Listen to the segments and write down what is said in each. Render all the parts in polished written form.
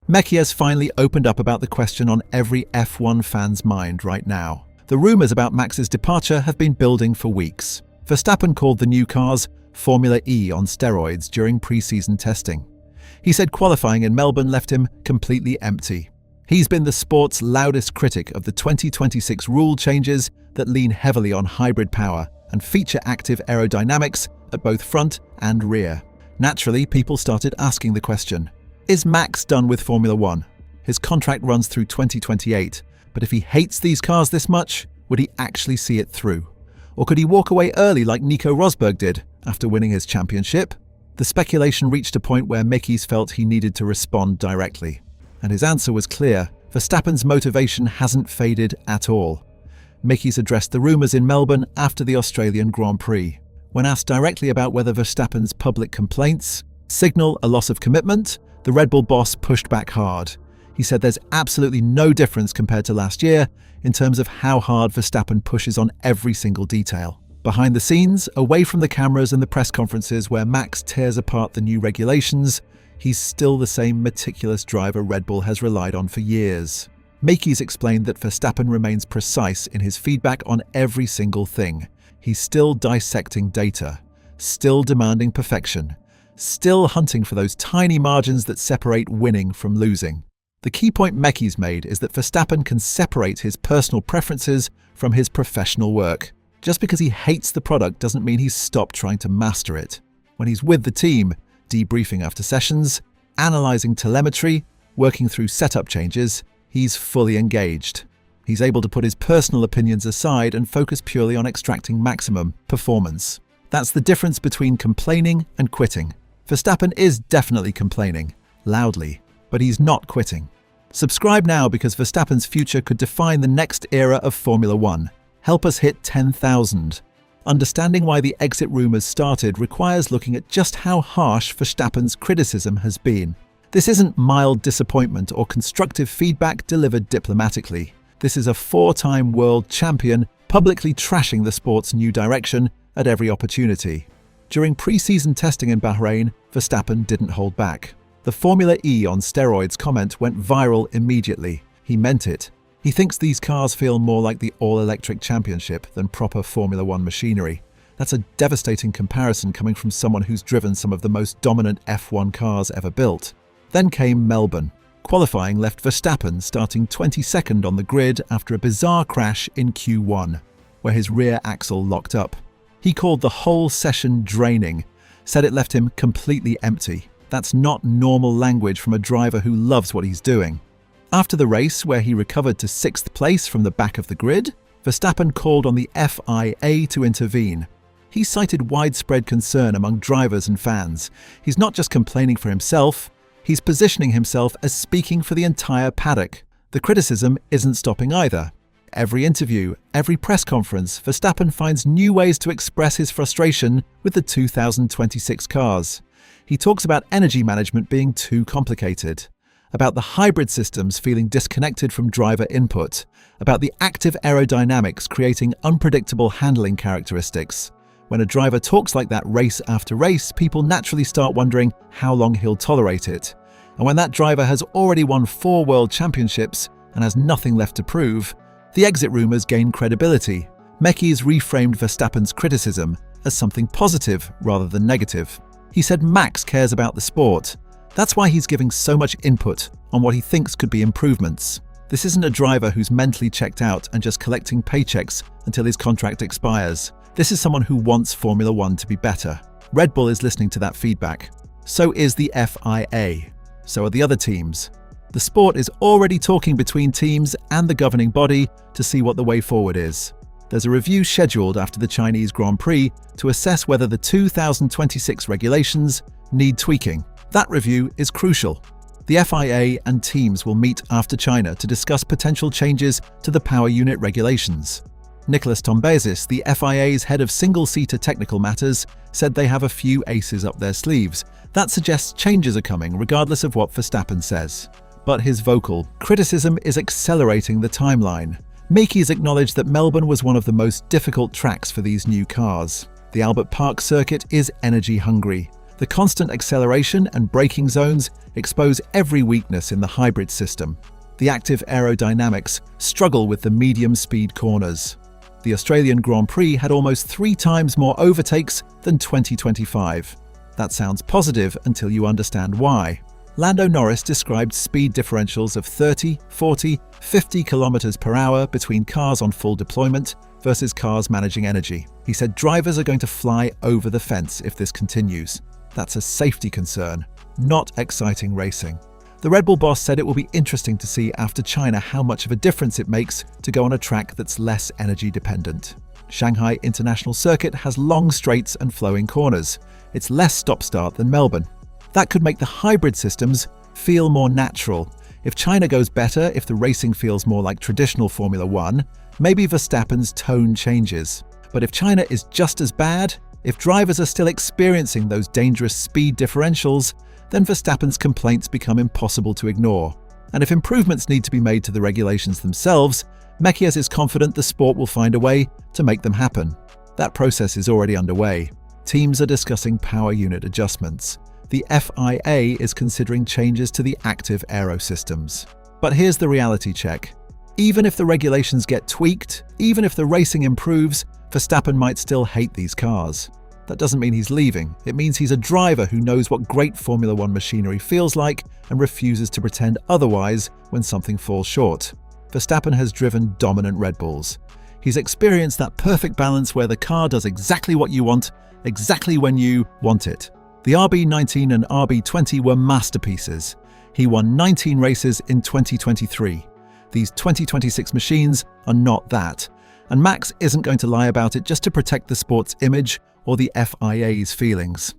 Mekies finally opened up about the question on every F1 fan's mind right now. The rumours about Max's departure have been building for weeks. Verstappen called the new cars Formula E on steroids during pre-season testing. He said qualifying in Melbourne left him completely empty. He's been the sport's loudest critic of the 2026 rule changes that lean heavily on hybrid power and feature active aerodynamics at both front and rear. Naturally, people started asking the question, is Max done with Formula One? His contract runs through 2028, but if he hates these cars this much, would he actually see it through? Or could he walk away early like Nico Rosberg did after winning his championship? The speculation reached a point where Mekies felt he needed to respond directly. And his answer was clear. Verstappen's motivation hasn't faded at all. Mekies addressed the rumours in Melbourne after the Australian Grand Prix. When asked directly about whether Verstappen's public complaints signal a loss of commitment, the Red Bull boss pushed back hard. He said there's absolutely no difference compared to last year in terms of how hard Verstappen pushes on every single detail. Behind the scenes, away from the cameras and the press conferences where Max tears apart the new regulations, he's still the same meticulous driver Red Bull has relied on for years. Mekies explained that Verstappen remains precise in his feedback on every single thing. He's still dissecting data, still demanding perfection, still hunting for those tiny margins that separate winning from losing. The key point Mekies made is that Verstappen can separate his personal preferences from his professional work. Just because he hates the product doesn't mean he's stopped trying to master it. When he's with the team, debriefing after sessions, analysing telemetry, working through setup changes, he's fully engaged. He's able to put his personal opinions aside and focus purely on extracting maximum performance. That's the difference between complaining and quitting. Verstappen is definitely complaining, loudly, but he's not quitting. Subscribe now because Verstappen's future could define the next era of Formula One. Help us hit 10,000. Understanding why the exit rumours started requires looking at just how harsh Verstappen's criticism has been. This isn't mild disappointment or constructive feedback delivered diplomatically. This is a four-time world champion publicly trashing the sport's new direction at every opportunity. During pre-season testing in Bahrain, Verstappen didn't hold back. The Formula E on steroids comment went viral immediately. He meant it. He thinks these cars feel more like the all-electric championship than proper Formula One machinery. That's a devastating comparison coming from someone who's driven some of the most dominant F1 cars ever built. Then came Melbourne. Qualifying left Verstappen starting 22nd on the grid after a bizarre crash in Q1, where his rear axle locked up. He called the whole session draining, said it left him completely empty. That's not normal language from a driver who loves what he's doing. After the race, where he recovered to 6th place from the back of the grid, Verstappen called on the FIA to intervene. He cited widespread concern among drivers and fans. He's not just complaining for himself, he's positioning himself as speaking for the entire paddock. The criticism isn't stopping either. Every interview, every press conference, Verstappen finds new ways to express his frustration with the 2026 cars. He talks about energy management being too complicated, about the hybrid systems feeling disconnected from driver input, about the active aerodynamics creating unpredictable handling characteristics. When a driver talks like that race after race, people naturally start wondering how long he'll tolerate it. And when that driver has already won 4 world championships and has nothing left to prove, the exit rumours gain credibility. Mekies reframed Verstappen's criticism as something positive rather than negative. He said Max cares about the sport. That's why he's giving so much input on what he thinks could be improvements. This isn't a driver who's mentally checked out and just collecting paychecks until his contract expires. This is someone who wants Formula One to be better. Red Bull is listening to that feedback. So is the FIA. So are the other teams. The sport is already talking between teams and the governing body to see what the way forward is. There's a review scheduled after the Chinese Grand Prix to assess whether the 2026 regulations need tweaking. That review is crucial. The FIA and teams will meet after China to discuss potential changes to the power unit regulations. Nicholas Tombazis, the FIA's head of single-seater technical matters, said they have a few aces up their sleeves. That suggests changes are coming regardless of what Verstappen says. But his vocal criticism is accelerating the timeline. Mekies acknowledged that Melbourne was one of the most difficult tracks for these new cars. The Albert Park circuit is energy hungry. The constant acceleration and braking zones expose every weakness in the hybrid system. The active aerodynamics struggle with the medium-speed corners. The Australian Grand Prix had almost 3 times more overtakes than 2025. That sounds positive until you understand why. Lando Norris described speed differentials of 30, 40, 50 kilometers per hour between cars on full deployment versus cars managing energy. He said drivers are going to fly over the fence if this continues. That's a safety concern, not exciting racing. The Red Bull boss said it will be interesting to see after China how much of a difference it makes to go on a track that's less energy dependent. Shanghai International Circuit has long straights and flowing corners. It's less stop-start than Melbourne. That could make the hybrid systems feel more natural. If China goes better, if the racing feels more like traditional Formula One, maybe Verstappen's tone changes. But if China is just as bad, if drivers are still experiencing those dangerous speed differentials, then Verstappen's complaints become impossible to ignore. And if improvements need to be made to the regulations themselves, Mekies is confident the sport will find a way to make them happen. That process is already underway. Teams are discussing power unit adjustments. The FIA is considering changes to the active aero systems. But here's the reality check. Even if the regulations get tweaked, even if the racing improves, Verstappen might still hate these cars. That doesn't mean he's leaving. It means he's a driver who knows what great Formula One machinery feels like and refuses to pretend otherwise when something falls short. Verstappen has driven dominant Red Bulls. He's experienced that perfect balance where the car does exactly what you want, exactly when you want it. The RB19 and RB20 were masterpieces. He won 19 races in 2023. These 2026 machines are not that. And Max isn't going to lie about it just to protect the sport's image or the FIA's feelings.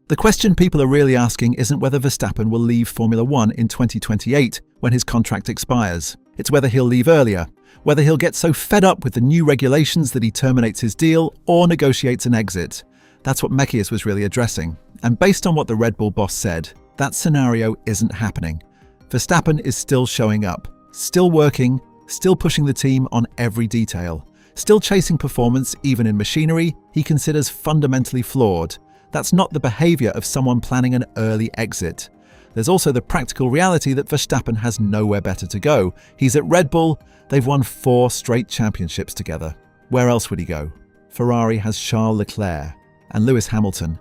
The question people are really asking isn't whether Verstappen will leave Formula One in 2028 when his contract expires. It's whether he'll leave earlier, whether he'll get so fed up with the new regulations that he terminates his deal or negotiates an exit. That's what Mekies was really addressing. And based on what the Red Bull boss said, that scenario isn't happening. Verstappen is still showing up, still working, still pushing the team on every detail, still chasing performance even in machinery he considers fundamentally flawed. That's not the behavior of someone planning an early exit. There's also the practical reality that Verstappen has nowhere better to go. He's at Red Bull, they've won 4 straight championships together. Where else would he go? Ferrari has Charles Leclerc and Lewis Hamilton.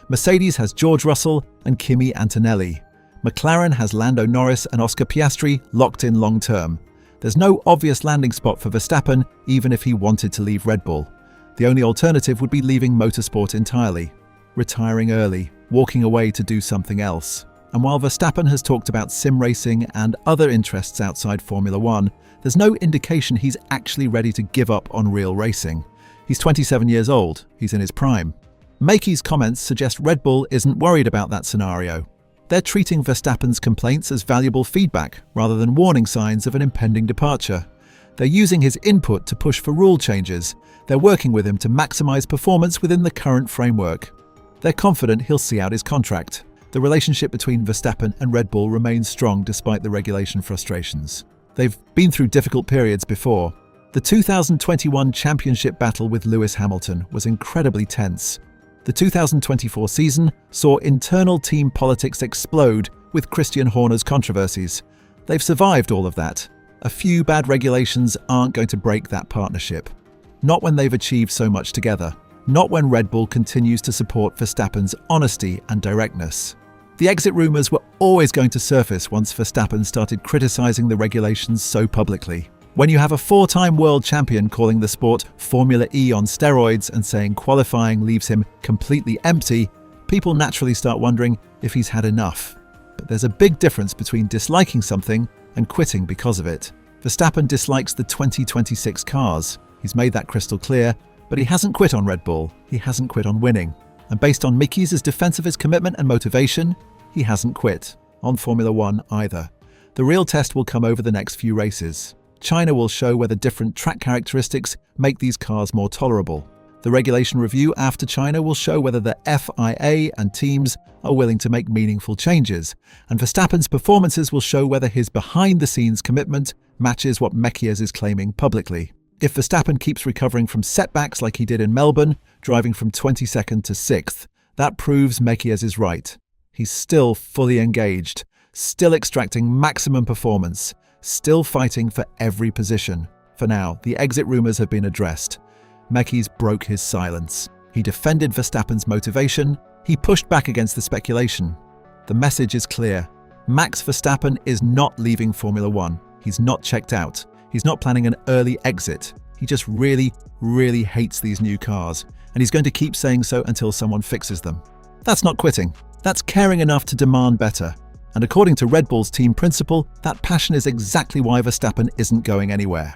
Mercedes has George Russell and Kimi Antonelli. McLaren has Lando Norris and Oscar Piastri locked in long-term. There's no obvious landing spot for Verstappen, even if he wanted to leave Red Bull. The only alternative would be leaving motorsport entirely, retiring early, walking away to do something else. And while Verstappen has talked about sim racing and other interests outside Formula One, there's no indication he's actually ready to give up on real racing. He's 27 years old, he's in his prime. Mekies' comments suggest Red Bull isn't worried about that scenario. They're treating Verstappen's complaints as valuable feedback rather than warning signs of an impending departure. They're using his input to push for rule changes. They're working with him to maximize performance within the current framework. They're confident he'll see out his contract. The relationship between Verstappen and Red Bull remains strong despite the regulation frustrations. They've been through difficult periods before. The 2021 championship battle with Lewis Hamilton was incredibly tense. The 2024 season saw internal team politics explode with Christian Horner's controversies. They've survived all of that. A few bad regulations aren't going to break that partnership. Not when they've achieved so much together. Not when Red Bull continues to support Verstappen's honesty and directness. The exit rumours were always going to surface once Verstappen started criticising the regulations so publicly. When you have a 4-time world champion calling the sport Formula E on steroids and saying qualifying leaves him completely empty, people naturally start wondering if he's had enough. But there's a big difference between disliking something and quitting because of it. Verstappen dislikes the 2026 cars. He's made that crystal clear, but he hasn't quit on Red Bull. He hasn't quit on winning. And based on Mekies' defense of his commitment and motivation, he hasn't quit on Formula One either. The real test will come over the next few races. China will show whether different track characteristics make these cars more tolerable. The regulation review after China will show whether the FIA and teams are willing to make meaningful changes, and Verstappen's performances will show whether his behind-the-scenes commitment matches what Mekies is claiming publicly. If Verstappen keeps recovering from setbacks like he did in Melbourne, driving from 22nd to 6th, That proves Mekies is right. He's still fully engaged, still extracting maximum performance, still fighting for every position. For now, the exit rumours have been addressed. Mekies broke his silence. He defended Verstappen's motivation. He pushed back against the speculation. The message is clear. Max Verstappen is not leaving Formula One. He's not checked out. He's not planning an early exit. He just really, really hates these new cars, and he's going to keep saying so until someone fixes them. That's not quitting. That's caring enough to demand better. And according to Red Bull's team principal, that passion is exactly why Verstappen isn't going anywhere.